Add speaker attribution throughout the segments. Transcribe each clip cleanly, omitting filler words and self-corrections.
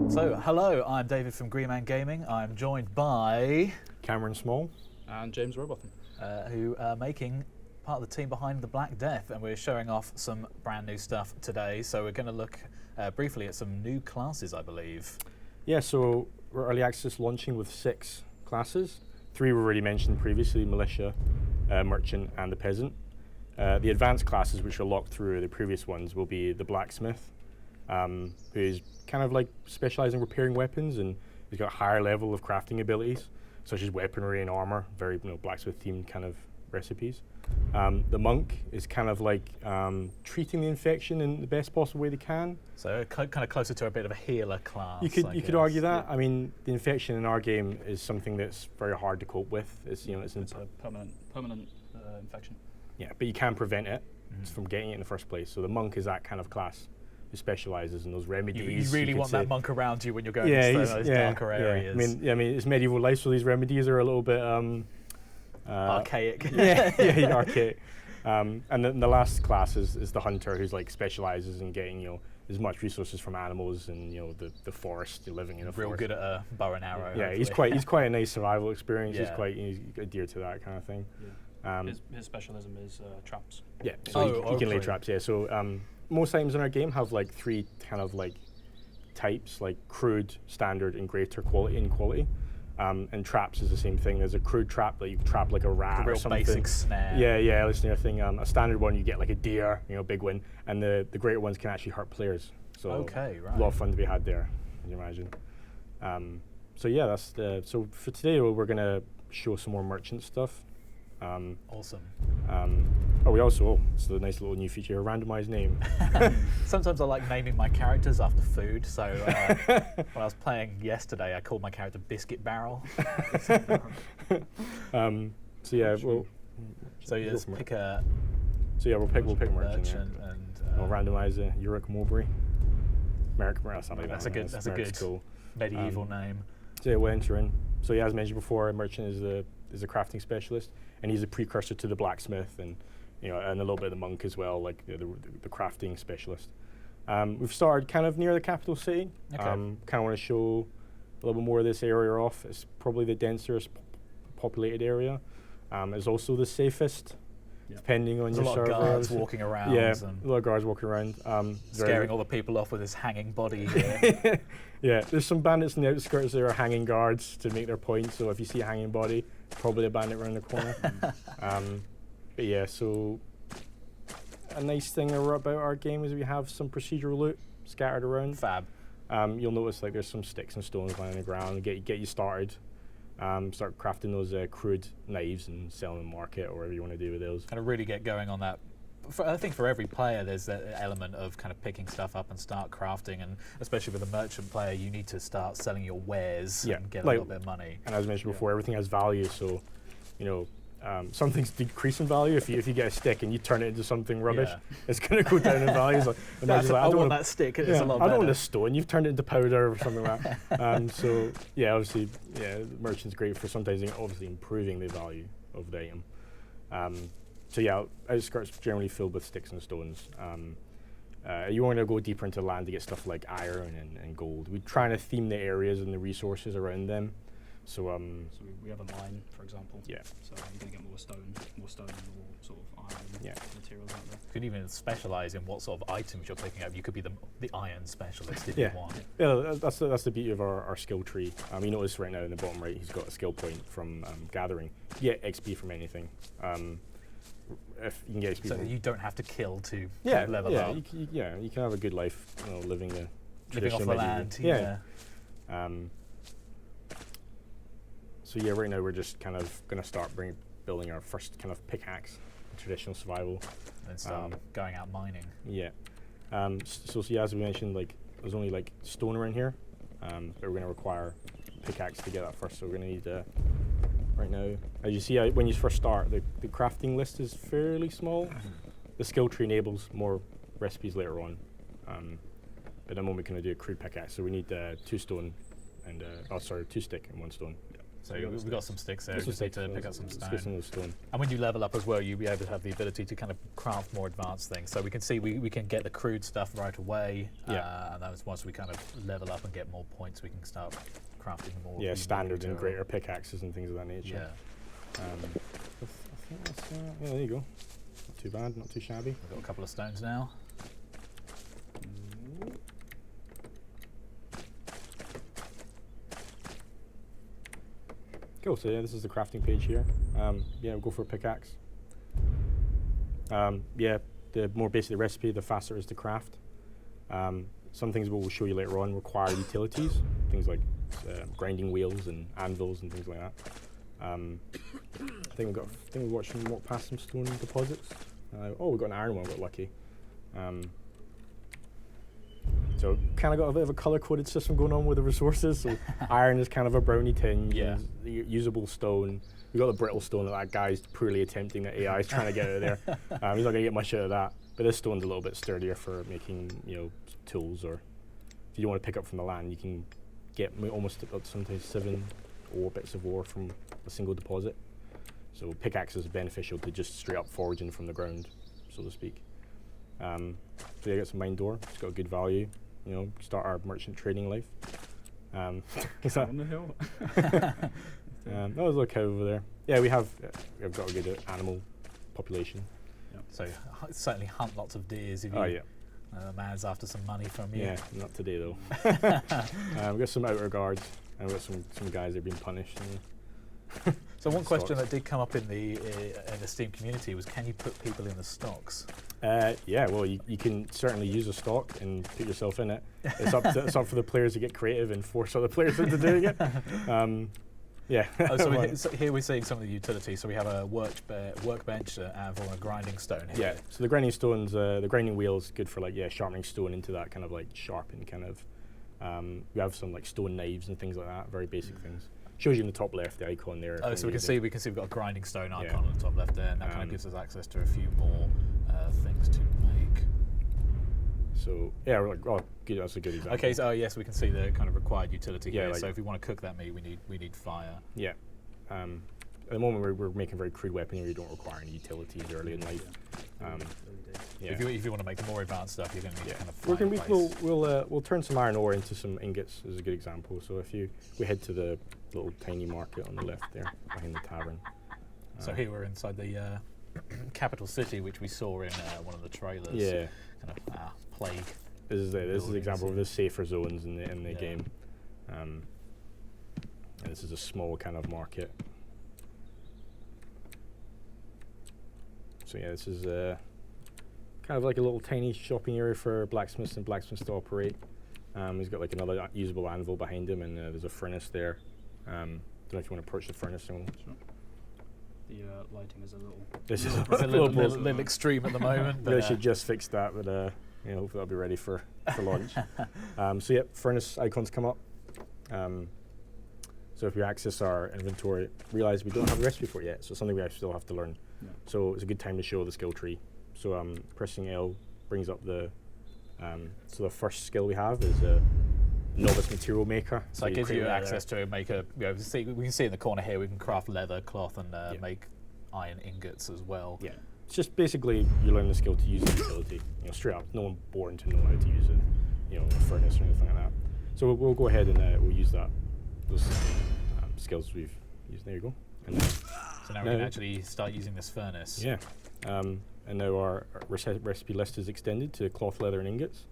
Speaker 1: So, hello, I'm David from Green Man Gaming. I'm joined by
Speaker 2: Cameron Small.
Speaker 3: And James Rowbotham.
Speaker 1: who are making part of the team behind the Black Death, and we're showing off some brand new stuff today. So we're going to look briefly at some new classes, I believe.
Speaker 2: Yeah, so we're early access launching with 6 classes. 3 were already mentioned previously: Militia, Merchant, and the Peasant. The advanced classes, which are locked through the previous ones, will be the Blacksmith, who is kind of like specialising in repairing weapons, and he's got a higher level of crafting abilities, such as weaponry and armour, very blacksmith themed kind of recipes. The Monk is kind of like treating the infection in the best possible way they can.
Speaker 1: So kind of closer to a bit of a healer class.
Speaker 2: You could argue that. I mean, the infection in our game is something that's very hard to cope with. It's
Speaker 3: it's a permanent infection.
Speaker 2: Yeah, but you can prevent it from getting it in the first place. So the Monk is that kind of class who specialises in those remedies.
Speaker 1: You really want that monk around you when you're going into those darker areas.
Speaker 2: I mean, it's medieval life, so these remedies are a little bit
Speaker 1: archaic.
Speaker 2: yeah, archaic. And then the last class is the Hunter, who's like specialises in getting as much resources from animals and the forest, living in a forest.
Speaker 1: Real good at a bow and arrow.
Speaker 2: Yeah, he's quite a nice survival experience. Yeah. He's adhered to that kind of thing.
Speaker 3: Yeah. His specialism is traps.
Speaker 2: Yeah, so he can lay traps. Yeah, so most items in our game have like 3 kind of like types, like crude, standard, and greater quality and quality. And traps is the same thing. There's a crude trap that you trap like a rat or something.
Speaker 1: Basic snare.
Speaker 2: Yeah, this kind of thing. A standard one you get like a deer, big one, and the greater ones can actually hurt players. So
Speaker 1: okay, right.
Speaker 2: A lot of fun to be had there, can you imagine? So yeah, that's so for today we're gonna show some more merchant stuff.
Speaker 1: Awesome.
Speaker 2: It's a nice little new feature, a randomized name.
Speaker 1: Sometimes I like naming my characters after food. So when I was playing yesterday, I called my character Biscuit Barrel.
Speaker 2: So yeah,
Speaker 1: so you just pick a.
Speaker 2: So yeah, we'll pick merchant
Speaker 1: and
Speaker 2: we'll randomize it. Uric Mowbray. Merrick, something like that.
Speaker 1: That's a good
Speaker 2: cool
Speaker 1: medieval name.
Speaker 2: So yeah, we'll enter in. So yeah, as mentioned before, merchant is a crafting specialist, and he's a precursor to the blacksmith, and and a little bit of the monk as well, like the crafting specialist. We've started kind of near the capital city.
Speaker 1: Okay.
Speaker 2: Kind of want to show a little bit more of this area off. It's probably the densest populated area. It's also the safest, depending on your server.
Speaker 1: There's a lot of guards walking around.
Speaker 2: Yeah, a lot of guards walking around.
Speaker 1: Scaring all the people off with his hanging body here.
Speaker 2: Yeah, there's some bandits in the outskirts that are hanging guards to make their point, so if you see a hanging body, probably a bandit around the corner. But yeah, so a nice thing about our game is we have some procedural loot scattered around.
Speaker 1: Fab.
Speaker 2: You'll notice like there's some sticks and stones lying on the ground, get you started. Start crafting those crude knives and selling them in the market or whatever you want to do with those.
Speaker 1: Kind of really get going on that. I think for every player there's that element of kind of picking stuff up and start crafting, and especially with a merchant player you need to start selling your wares and get a little bit of money.
Speaker 2: And as mentioned before, everything has value, so some things decrease in value. If you get a stick and you turn it into something rubbish, it's going to go down in value. So
Speaker 1: I don't want that stick. It's a lot better.
Speaker 2: I don't want a stone. You've turned it into powder or something like that. So yeah, obviously, the merchant's great for sometimes obviously improving the value of the item. So yeah, outskirts generally filled with sticks and stones. You want to go deeper into land to get stuff like iron and gold. We're trying to theme the areas and the resources around them. So
Speaker 3: we have a mine, for example.
Speaker 2: Yeah.
Speaker 3: So you're going to get more stone and more sort of iron materials out there.
Speaker 1: You can even specialise in what sort of items you're picking up. You could be the iron specialist if
Speaker 2: you
Speaker 1: want.
Speaker 2: Yeah, that's the beauty of our skill tree. You notice right now in the bottom right, he's got a skill point from gathering. You get XP from anything. If you can get XP
Speaker 1: so
Speaker 2: from
Speaker 1: you don't have to kill to level
Speaker 2: up.
Speaker 1: up.
Speaker 2: You can have a good life, living
Speaker 1: off the land. Yeah.
Speaker 2: So yeah, right now we're just kind of going to start building our first kind of pickaxe, traditional survival.
Speaker 1: And start going out mining.
Speaker 2: Yeah. So yeah, as we mentioned, like there's only like stone around here, but we're going to require pickaxe to get that first. So we're going to need right now, as you see, when you first start, the crafting list is fairly small. The skill tree enables more recipes later on. But at the moment, we're going to do a crude pickaxe. So we need 2 stone and 2 stick and 1 stone.
Speaker 1: So we've got some sticks there. Just need to pick up some stone. And when you level up as well, you'll be able to have the ability to kind of craft more advanced things. So we can see we can get the crude stuff right away. And that's once we kind of level up and get more points, we can start crafting more.
Speaker 2: Yeah, standard and greater pickaxes and things of that nature.
Speaker 1: Yeah.
Speaker 2: I think that's, yeah, there you go. Not too bad, not too shabby.
Speaker 1: We've got a couple of stones now.
Speaker 2: Cool, so yeah, this is the crafting page here. Yeah, we'll go for a pickaxe. Yeah, the more basic the recipe, the faster it is to craft. Some things we'll show you later on require utilities, things like grinding wheels and anvils and things like that. I think we walked past some stone deposits. Oh, we got an iron one, got lucky. So kind of got a bit of a color-coded system going on with the resources. So iron is kind of a brownie tinge, usable stone. We got the brittle stone that guy's poorly attempting that AI is trying to get out of there. He's not going to get much out of that. But this stone's a little bit sturdier for making tools, or if you don't want to pick up from the land, you can get almost up to sometimes 7 bits of ore from a single deposit. So pickaxe is beneficial to just straight up foraging from the ground, so to speak. So yeah, got some mine door. It's got a good value. Start our merchant trading life. Is that
Speaker 3: on the hill?
Speaker 2: That was a cow over there. Yeah, we've got a good animal population.
Speaker 1: Yep. So certainly hunt lots of deers if you. Man's after some money from you.
Speaker 2: Yeah, not today though. We've got some outer guards, and we've got some guys that have been punished.
Speaker 1: So one question that did come up in the Steam community was, can you put people in the stocks?
Speaker 2: Yeah, well, you can certainly use a stock and put yourself in it. It's up for the players to get creative and force other players into doing it. Yeah.
Speaker 1: So here we're seeing some of the utilities. So we have a workbench, anvil, and a grinding stone here.
Speaker 2: Yeah. So the grinding stones, the grinding wheel is good for sharpening stone into that kind of sharpened kind of. We have some stone knives and things like that. Very basic things. Shows you in the top left the icon there.
Speaker 1: Oh, so we can see we've got a grinding stone icon on the top left there, and that kind of gives us access to a few more things to make.
Speaker 2: So yeah, we're good, that's a good example.
Speaker 1: Okay, so yes, we can see the kind of required utility here. So if we want to cook that meat, we need fire.
Speaker 2: Yeah. At the moment, we're making very crude weaponry. You don't require any utilities early in life.
Speaker 1: If you want to make the more advanced stuff, you're going to need kind of fire.
Speaker 2: We'll turn some iron ore into some ingots as a good example. So if we head to the little tiny market on the left there behind the tavern.
Speaker 1: So here we're inside the capital city, which we saw in one of the trailers.
Speaker 2: Yeah.
Speaker 1: Kind of plague.
Speaker 2: This is an example of the safer zones in the game. And this is a small kind of market. So yeah, this is kind of like a little tiny shopping area for blacksmiths and blacksmiths to operate. He's got another usable anvil behind him, and there's a furnace there. Don't know if you want to approach the furnace. Sure.
Speaker 3: The lighting is a little.
Speaker 1: This is a little extreme at the moment.
Speaker 2: They should just fix that, but hopefully that'll be ready for launch. So yeah, furnace icons come up. So if we access our inventory, realize we don't have a recipe for it yet, so it's something we still have to learn. Yeah. So it's a good time to show the skill tree. So pressing L brings up the. So the first skill we have is a novice material maker.
Speaker 1: So it gives you access to make we can see in the corner here we can craft leather, cloth, and make iron ingots as well.
Speaker 2: Yeah, it's just basically you learn the skill to use the utility. Straight up, no one born to know how to use it. A furnace or anything like that. So we'll go ahead and we'll use those skills we've used. There you go. And
Speaker 1: so now we can actually start using this furnace.
Speaker 2: Yeah. And now our recipe list is extended to cloth, leather, and ingots.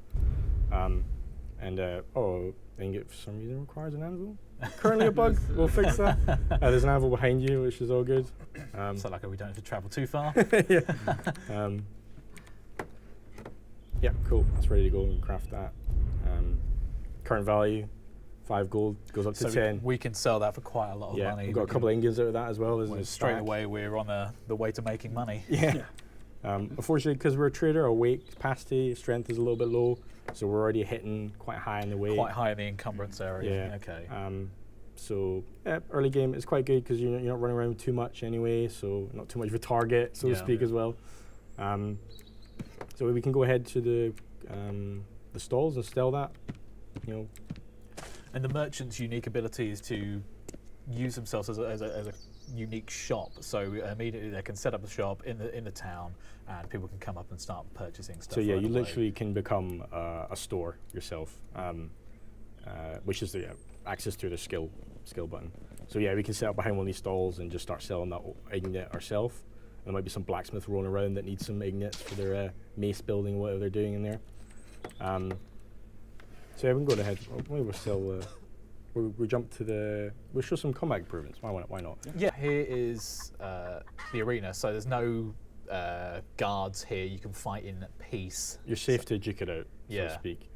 Speaker 2: Ingot for some reason requires an anvil. Currently a bug. We'll fix that. There's an anvil behind you, which is all good.
Speaker 1: So we don't have to travel too far.
Speaker 2: Yeah. Yeah, cool. That's ready to go and craft that. Current value, 5 gold, goes up to 10.
Speaker 1: We can sell that for quite a lot of money.
Speaker 2: We've got a couple of ingots out of that as well.
Speaker 1: Straight away, we're on the way to making money.
Speaker 2: Yeah. Unfortunately, because we're a trader, our weight capacity, strength is a little bit low, so we're already hitting quite high in the weight.
Speaker 1: Quite high in the encumbrance area. Yeah. Okay.
Speaker 2: So early game is quite good because you're not running around too much anyway, so not too much of a target, so to speak, as well. So we can go ahead to the stalls and sell that.
Speaker 1: And the merchant's unique ability is to use themselves as a unique shop. So immediately they can set up a shop in the town, and people can come up and start purchasing stuff.
Speaker 2: So yeah,
Speaker 1: right
Speaker 2: you
Speaker 1: away.
Speaker 2: literally can become a store yourself, which is the access through the skill button. So yeah, we can set up behind one of these stalls and just start selling that ignit ourselves. There might be some blacksmith rolling around that needs some ignits for their mace building, whatever they're doing in there. So yeah, we can go ahead. We'll sell. We'll jump to we'll show some combat improvements. Why not?
Speaker 1: Yeah, here is the arena. So there's no guards here. You can fight in peace.
Speaker 2: You're safe to duke it out, so to speak.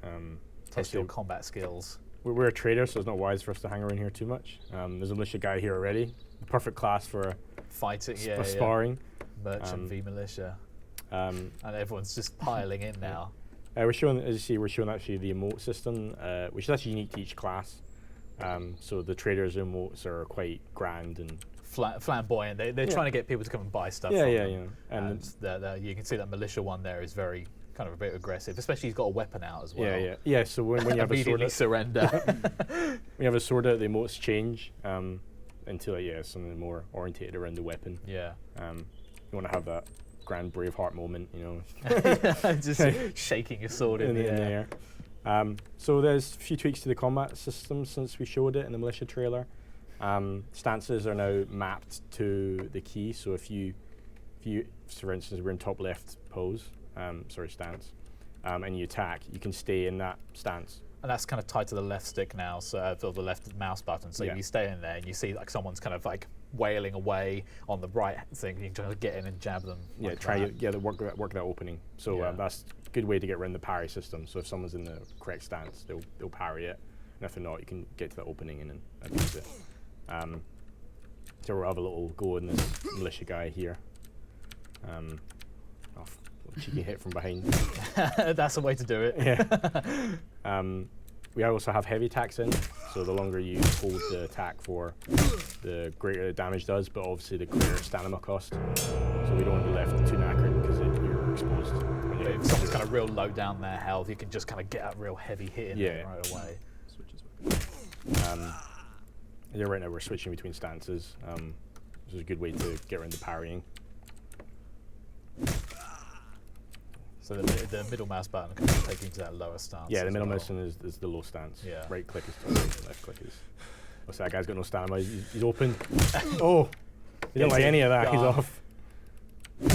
Speaker 1: Test your combat skills.
Speaker 2: We're a trader, so it's not wise for us to hang around here too much. There's a militia guy here already. The perfect class for
Speaker 1: fighting,
Speaker 2: sparring.
Speaker 1: Merchant v militia. And everyone's just piling in now.
Speaker 2: We're showing, as you see, we're showing actually the emote system, which is actually unique to each class. So the traders' emotes are quite grand and
Speaker 1: flamboyant. They're trying to get people to come and buy stuff. And you can see that militia one there is very kind of a bit aggressive, especially he's got a weapon out as well.
Speaker 2: Yeah. So when you have a sword out,
Speaker 1: surrender.
Speaker 2: when you have a sword out, the emotes change into something more orientated around the weapon.
Speaker 1: Yeah.
Speaker 2: You want to have that grand Braveheart moment,
Speaker 1: just shaking your sword in the air.
Speaker 2: So there's a few tweaks to the combat system since we showed it in the militia trailer. Stances are now mapped to the key. So if you, for instance, we're in top left pose, stance, and you attack, you can stay in that stance.
Speaker 1: And that's kind of tied to the left stick now, so the left mouse button. So you stay in there, and you see like someone's kind of like wailing away on the right thing. You can try to get in and jab them.
Speaker 2: Yeah, work that opening. So that's a good way to get around the parry system. So if someone's in the correct stance, they'll parry it, and if they're not, you can get to that opening and then abuse it. So we'll have a little go in this militia guy here. Cheeky hit from behind.
Speaker 1: That's the way to do it.
Speaker 2: Yeah. We also have heavy attacks in, so the longer you hold the attack for, the greater the damage does, but obviously the greater stamina cost. So we don't want to be left too knackered because you're exposed.
Speaker 1: If someone's kind of real low down their health, you can just kind of get a real heavy hit in there right away.
Speaker 2: Right now we're switching between stances, which is a good way to get around the parrying.
Speaker 1: So the middle mouse button can take you into that lower stance.
Speaker 2: Yeah, the middle mouse button is the low stance.
Speaker 1: Yeah.
Speaker 2: Right click is to left click is. What's that guy's got no stamina? He's open. Oh, he didn't like any of that. He's off.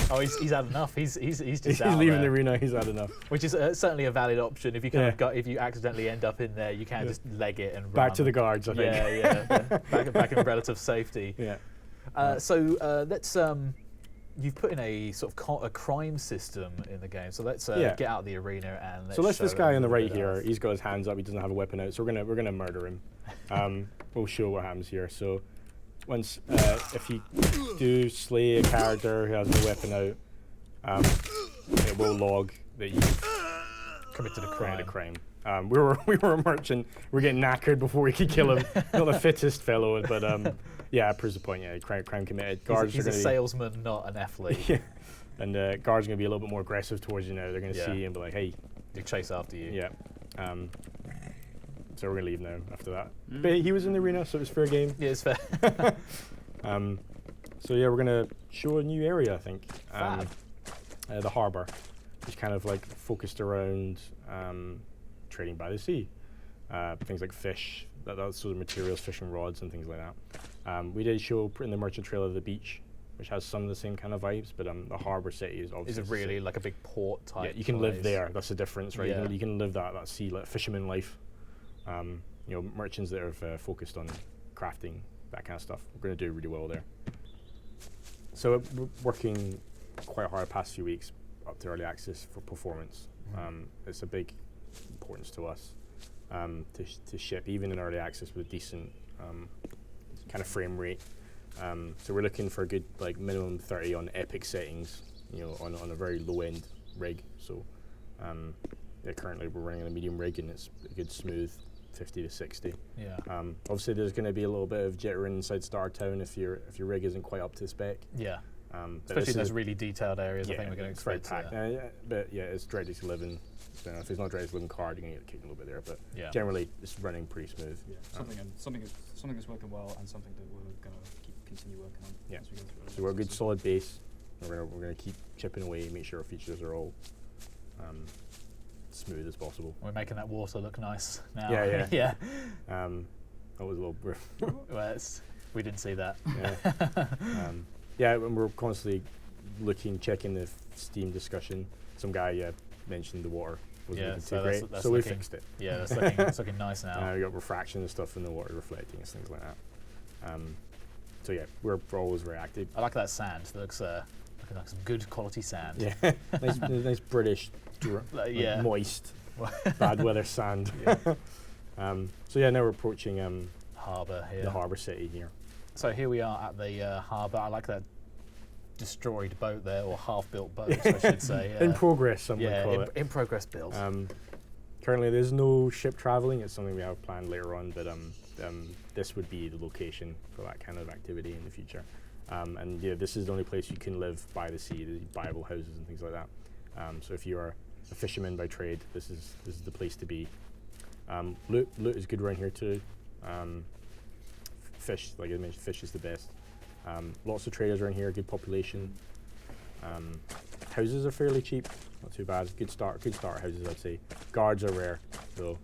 Speaker 1: Oh, he's had enough. He's just
Speaker 2: he's
Speaker 1: out
Speaker 2: leaving
Speaker 1: there.
Speaker 2: the arena. He's had enough.
Speaker 1: Which is certainly a valid option. If you if you accidentally end up in there, you can just leg it and
Speaker 2: back
Speaker 1: run.
Speaker 2: to the guards. I think.
Speaker 1: Yeah. back in relative safety.
Speaker 2: Yeah.
Speaker 1: So let's. You've put in a sort of a crime system in the game, so let's get out of the arena and
Speaker 2: let's this guy on the right here. He's got his hands up. He doesn't have a weapon out, so we're gonna murder him. We'll show what happens here. So once if you do slay a character who has no weapon out, it will log that you
Speaker 1: committed a crime.
Speaker 2: We were a merchant. We're getting knackered before we could kill him. Not the fittest fellow, but yeah, proves the point. Yeah, crime committed. Guards
Speaker 1: he's
Speaker 2: are
Speaker 1: a salesman, not an athlete.
Speaker 2: Yeah, and guards are going to be a little bit more aggressive towards you now. They're going to see you and be like, "Hey,"
Speaker 1: they chase after you.
Speaker 2: Yeah. So we're going to leave now after that. But he was in the arena, so it was fair game.
Speaker 1: Yeah, it's fair.
Speaker 2: So yeah, we're going to show a new area, I think. The harbour, which kind of like focused around trading by the sea, things like fish, that's sort of materials, fishing rods and things like that. We did show in the merchant trailer the beach, which has some of the same kind of vibes, but the harbour city is obviously.
Speaker 1: Is it really like a big port type?
Speaker 2: Yeah, you can live there. That's the difference, right?
Speaker 1: Yeah.
Speaker 2: You can live that sea, like fisherman life. Merchants that are focused on crafting, that kind of stuff. We're going to do really well there. So we're working quite hard the past few weeks up to early access for performance. It's a big importance to us to ship even in early access with a decent kind of frame rate. So we're looking for a good like minimum 30 on epic settings, on a very low end rig. So currently we're running on a medium rig and it's a good smooth 50 to 60.
Speaker 1: Yeah.
Speaker 2: Obviously there's going to be a little bit of jittering inside Star Town if your rig isn't quite up to spec.
Speaker 1: Yeah. Especially in those really detailed areas, I think we're going to
Speaker 2: expect
Speaker 1: expect.
Speaker 2: But yeah, it's DirectX 11. So if it's not DirectX 11 card, you're going to get kicked a little bit there. But generally, it's running pretty smooth.
Speaker 3: Yeah, something that's working well, and something that we're going to continue working on.
Speaker 2: Yeah.
Speaker 3: As we go through.
Speaker 2: So we're a good solid base. We're going to keep chipping away, make sure our features are all smooth as possible.
Speaker 1: We're making that water look nice now.
Speaker 2: Yeah.
Speaker 1: Yeah.
Speaker 2: That was a little.
Speaker 1: Well, we didn't see that.
Speaker 2: Yeah. And we're constantly checking the Steam discussion. Some guy mentioned the water wasn't looking too great, so we fixed it.
Speaker 1: Yeah, it's looking nice now.
Speaker 2: We got refraction and stuff in the water reflecting and things like that. So yeah, we're always very active.
Speaker 1: I like that sand. It looks like some good quality sand.
Speaker 2: Yeah, nice British, moist, bad weather sand. So yeah, now we're approaching
Speaker 1: harbour here.
Speaker 2: The harbour city here.
Speaker 1: So here we are at the harbour. I like that destroyed boat there, or half-built boat, I should say.
Speaker 2: In progress, some would call it.
Speaker 1: In progress build.
Speaker 2: Currently, there's no ship travelling. It's something we have planned later on, but this would be the location for that kind of activity in the future. And yeah, this is the only place you can live by the sea. There's buyable houses and things like that. So if you are a fisherman by trade, this is the place to be. Loot is good around here too. Fish, like I mentioned, fish is the best. Lots of traders around here, good population. Houses are fairly cheap, not too bad. Good start houses, I'd say. Guards are rare, though.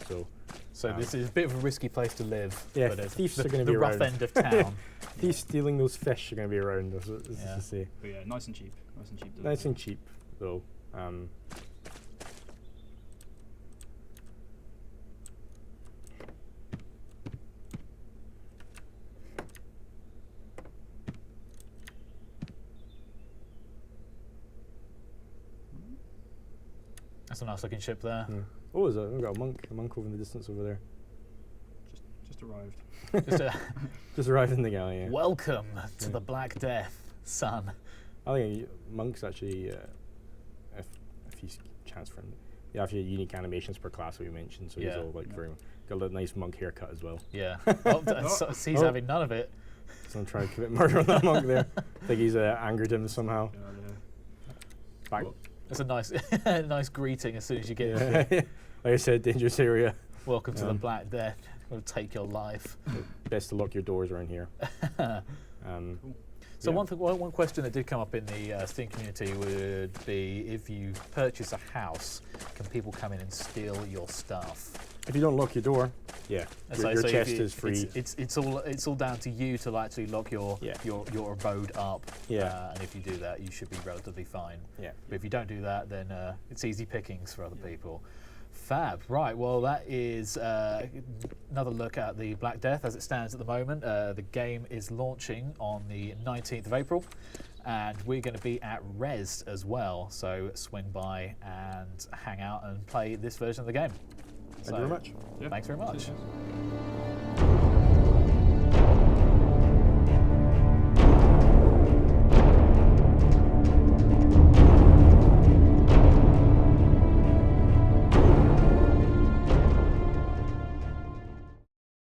Speaker 1: So this is a bit of a risky place to live.
Speaker 2: Yeah, but thieves are going to be around.
Speaker 1: The rough end of town.
Speaker 2: Thieves stealing those fish are going to be around. That's to say.
Speaker 3: But yeah, nice and cheap.
Speaker 2: Nice and cheap, though.
Speaker 1: That's a nice looking ship there.
Speaker 2: Oh, is it? We've got a monk over in the distance over there.
Speaker 3: Just arrived.
Speaker 2: Just arrived in the galley. Yeah.
Speaker 1: Welcome to the Black Death, son.
Speaker 2: I think monks actually, if he's transferring, you have your unique animations per class that we mentioned. So he's all like got a nice monk haircut as well.
Speaker 1: Yeah. He's having none of it.
Speaker 2: So I'm trying to commit murder on that monk there. I think he's angered him somehow. Back.
Speaker 1: That's a nice greeting as soon as you get
Speaker 2: here. Like I said, dangerous area.
Speaker 1: Welcome to the Black Death. We'll take your life.
Speaker 2: Best to lock your doors around here.
Speaker 1: So one question that did come up in the Steam community would be, if you purchase a house, can people come in and steal your stuff?
Speaker 2: If you don't lock your door, your chest is free.
Speaker 1: It's all down to you to actually lock your abode up.
Speaker 2: Yeah.
Speaker 1: And if you do that, you should be relatively fine.
Speaker 2: Yeah.
Speaker 1: But if you don't do that, then it's easy pickings for other people. Fab. Right. Well, that is another look at the Black Death as it stands at the moment. The game is launching on the 19th of April. And we're going to be at Res as well. So swing by and hang out and play this version of the game.
Speaker 2: Thank you very much.
Speaker 1: Thanks very much.